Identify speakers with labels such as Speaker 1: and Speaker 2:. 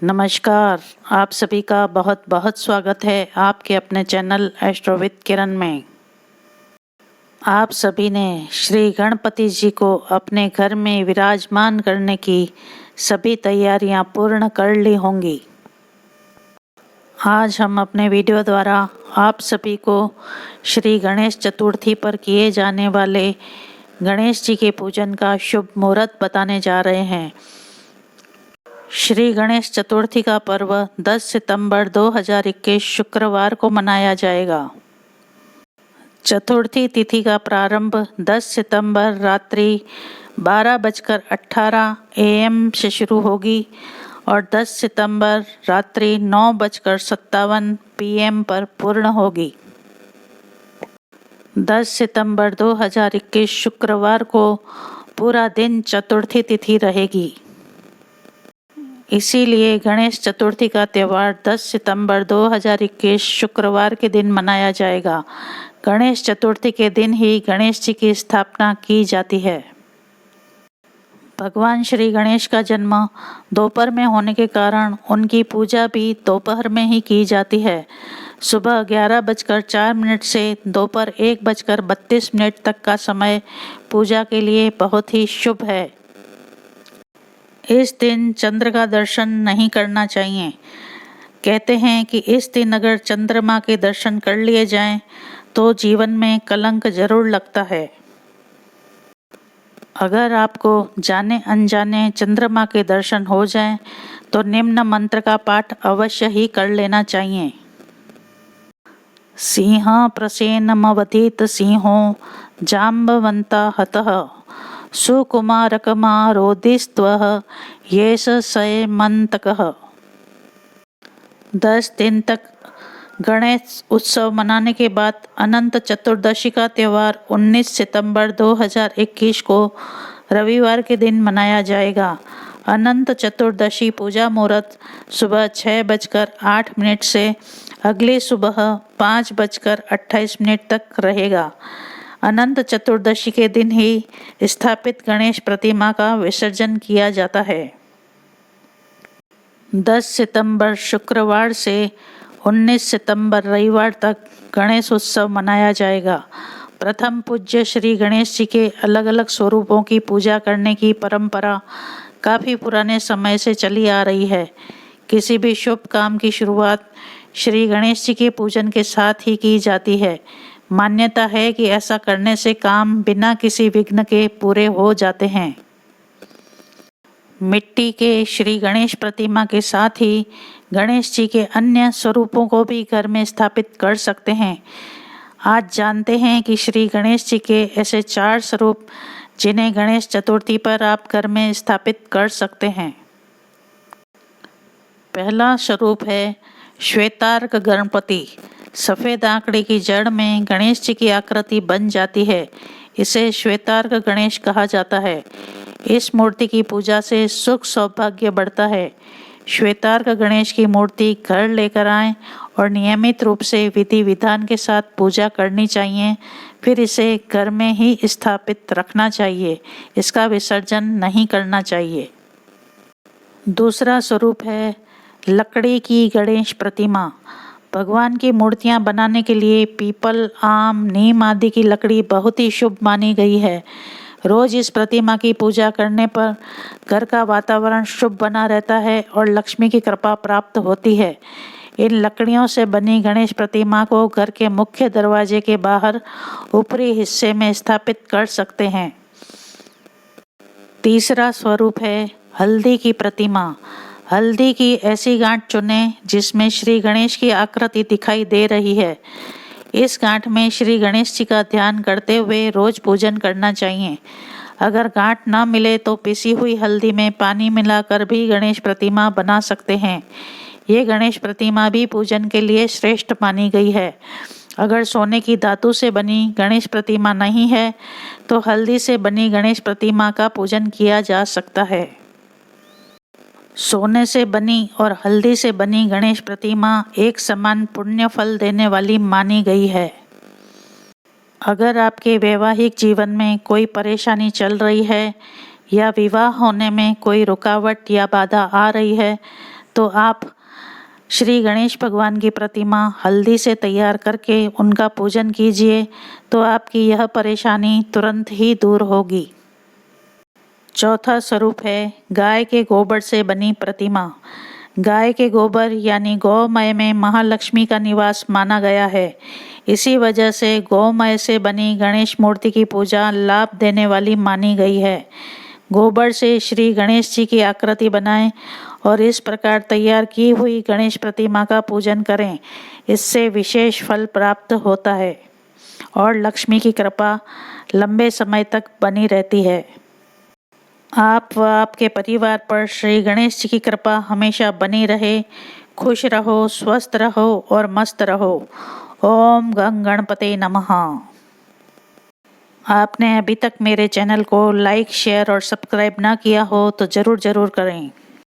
Speaker 1: नमस्कार। आप सभी का बहुत बहुत स्वागत है आपके अपने चैनल एस्ट्रो विद किरण में। आप सभी ने श्री गणपति जी को अपने घर में विराजमान करने की सभी तैयारियां पूर्ण कर ली होंगी। आज हम अपने वीडियो द्वारा आप सभी को श्री गणेश चतुर्थी पर किए जाने वाले गणेश जी के पूजन का शुभ मुहूर्त बताने जा रहे हैं। श्री गणेश चतुर्थी का पर्व 10 सितंबर 2021 शुक्रवार को मनाया जाएगा। चतुर्थी तिथि का प्रारंभ 10 सितंबर रात्रि 12:18 AM से शुरू होगी और 10 सितंबर रात्रि 9:57 PM पर पूर्ण होगी। 10 सितंबर 2021 शुक्रवार को पूरा दिन चतुर्थी तिथि रहेगी। इसीलिए गणेश चतुर्थी का त्यौहार 10 सितंबर 2021 शुक्रवार के दिन मनाया जाएगा। गणेश चतुर्थी के दिन ही गणेश जी की स्थापना की जाती है। भगवान श्री गणेश का जन्म दोपहर में होने के कारण उनकी पूजा भी दोपहर में ही की जाती है। सुबह 11:04 से दोपहर 1:32 तक का समय पूजा के लिए बहुत ही शुभ है। इस दिन चंद्र का दर्शन नहीं करना चाहिए। कहते हैं कि इस दिन अगर चंद्रमा के दर्शन कर लिए जाएं तो जीवन में कलंक जरूर लगता है। अगर आपको जाने अनजाने चंद्रमा के दर्शन हो जाएं तो निम्न मंत्र का पाठ अवश्य ही कर लेना चाहिए। सिंह प्रसेनमवधीत सिंहो जाम्बवंता हतः सुकुमारकमारोदिस्त्वः येष सयमन्तकः। 10 दिन तक गणेश उत्सव मनाने के बाद अनंत चतुर्दशी का त्यौहार 19 सितंबर 2021 को रविवार के दिन मनाया जाएगा। अनंत चतुर्दशी पूजा मुहूर्त सुबह 6:08 से अगली सुबह 5:28 तक रहेगा। अनंत चतुर्दशी के दिन ही स्थापित गणेश प्रतिमा का विसर्जन किया जाता है। 10 सितंबर शुक्रवार से 19 सितंबर रविवार तक गणेश उत्सव मनाया जाएगा। प्रथम पूज्य श्री गणेश जी के अलग अलग स्वरूपों की पूजा करने की परंपरा काफ़ी पुराने समय से चली आ रही है। किसी भी शुभ काम की शुरुआत श्री गणेश जी के पूजन के साथ ही की जाती है। मान्यता है कि ऐसा करने से काम बिना किसी विघ्न के पूरे हो जाते हैं। मिट्टी के श्री गणेश प्रतिमा के साथ ही गणेश जी के अन्य स्वरूपों को भी घर में स्थापित कर सकते हैं। आज जानते हैं कि श्री गणेश जी के ऐसे 4 स्वरूप जिन्हें गणेश चतुर्थी पर आप घर में स्थापित कर सकते हैं। पहला स्वरूप है श्वेतार्क गणपति। सफ़ेद आंकड़े की जड़ में गणेश जी की आकृति बन जाती है। इसे श्वेतार्क गणेश कहा जाता है। इस मूर्ति की पूजा से सुख सौभाग्य बढ़ता है। श्वेतार्क गणेश की मूर्ति घर लेकर आएं और नियमित रूप से विधि विधान के साथ पूजा करनी चाहिए। फिर इसे घर में ही स्थापित रखना चाहिए। इसका विसर्जन नहीं करना चाहिए। दूसरा स्वरूप है लकड़ी की गणेश प्रतिमा। भगवान की मूर्तियां बनाने के लिए पीपल, आम, नीम आदि की लकड़ी बहुत ही शुभ मानी गई है। रोज इस प्रतिमा की पूजा करने पर घर का वातावरण शुभ बना रहता है और लक्ष्मी की कृपा प्राप्त होती है। इन लकड़ियों से बनी गणेश प्रतिमा को घर के मुख्य दरवाजे के बाहर ऊपरी हिस्से में स्थापित कर सकते हैं। तीसरा स्वरूप है हल्दी की प्रतिमा। हल्दी की ऐसी गांठ चुनें जिसमें श्री गणेश की आकृति दिखाई दे रही है। इस गांठ में श्री गणेश जी का ध्यान करते हुए रोज पूजन करना चाहिए। अगर गांठ न मिले तो पिसी हुई हल्दी में पानी मिलाकर भी गणेश प्रतिमा बना सकते हैं। ये गणेश प्रतिमा भी पूजन के लिए श्रेष्ठ मानी गई है। अगर सोने की धातु से बनी गणेश प्रतिमा नहीं है तो हल्दी से बनी गणेश प्रतिमा का पूजन किया जा सकता है। सोने से बनी और हल्दी से बनी गणेश प्रतिमा एक समान पुण्य फल देने वाली मानी गई है। अगर आपके वैवाहिक जीवन में कोई परेशानी चल रही है या विवाह होने में कोई रुकावट या बाधा आ रही है तो आप श्री गणेश भगवान की प्रतिमा हल्दी से तैयार करके उनका पूजन कीजिए तो आपकी यह परेशानी तुरंत ही दूर होगी। चौथा स्वरूप है गाय के गोबर से बनी प्रतिमा। गाय के गोबर यानी गौमय में महालक्ष्मी का निवास माना गया है। इसी वजह से गौमय से बनी गणेश मूर्ति की पूजा लाभ देने वाली मानी गई है। गोबर से श्री गणेश जी की आकृति बनाएं और इस प्रकार तैयार की हुई गणेश प्रतिमा का पूजन करें। इससे विशेष फल प्राप्त होता है और लक्ष्मी की कृपा लंबे समय तक बनी रहती है। आप व आपके परिवार पर श्री गणेश जी की कृपा हमेशा बनी रहे। खुश रहो, स्वस्थ रहो और मस्त रहो। ओम गं गणपते नमः। आपने अभी तक मेरे चैनल को लाइक, शेयर और सब्सक्राइब ना किया हो तो ज़रूर करें।